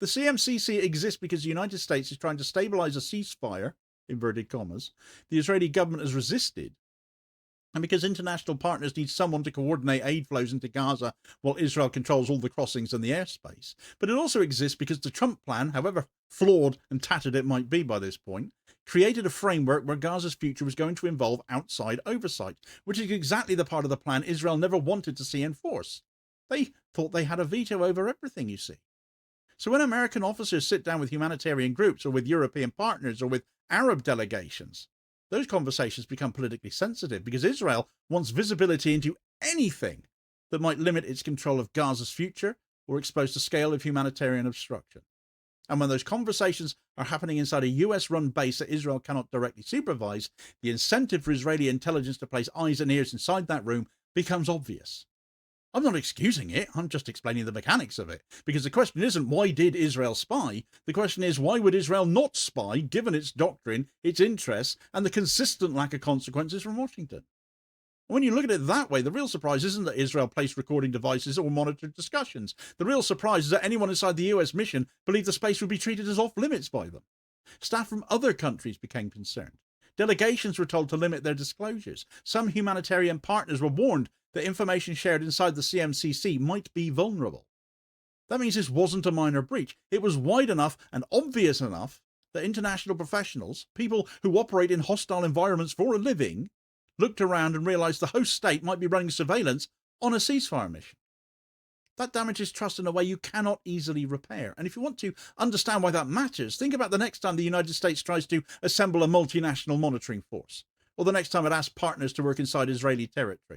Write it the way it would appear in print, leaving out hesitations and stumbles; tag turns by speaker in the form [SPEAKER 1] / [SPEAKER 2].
[SPEAKER 1] The CMCC exists because the United States is trying to stabilize a ceasefire, inverted commas, the Israeli government has resisted, and because international partners need someone to coordinate aid flows into Gaza while Israel controls all the crossings and the airspace. But it also exists because the Trump plan, however flawed and tattered it might be by this point, created a framework where Gaza's future was going to involve outside oversight, which is exactly the part of the plan Israel never wanted to see enforced. They thought they had a veto over everything, you see. So when American officers sit down with humanitarian groups or with European partners or with Arab delegations, those conversations become politically sensitive because Israel wants visibility into anything that might limit its control of Gaza's future or expose the scale of humanitarian obstruction. And when those conversations are happening inside a US-run base that Israel cannot directly supervise, the incentive for Israeli intelligence to place eyes and ears inside that room becomes obvious. I'm not excusing it, I'm just explaining the mechanics of it. Because the question isn't why did Israel spy? The question is why would Israel not spy, given its doctrine, its interests, and the consistent lack of consequences from Washington? When you look at it that way, the real surprise isn't that Israel placed recording devices or monitored discussions. The real surprise is that anyone inside the US mission believed the space would be treated as off-limits by them. Staff from other countries became concerned. Delegations were told to limit their disclosures. Some humanitarian partners were warned that information shared inside the CMCC might be vulnerable. That means this wasn't a minor breach. It was wide enough and obvious enough that international professionals, people who operate in hostile environments for a living, looked around and realized the host state might be running surveillance on a ceasefire mission. That damages trust in a way you cannot easily repair. And if you want to understand why that matters, think about the next time the United States tries to assemble a multinational monitoring force, or the next time it asks partners to work inside Israeli territory.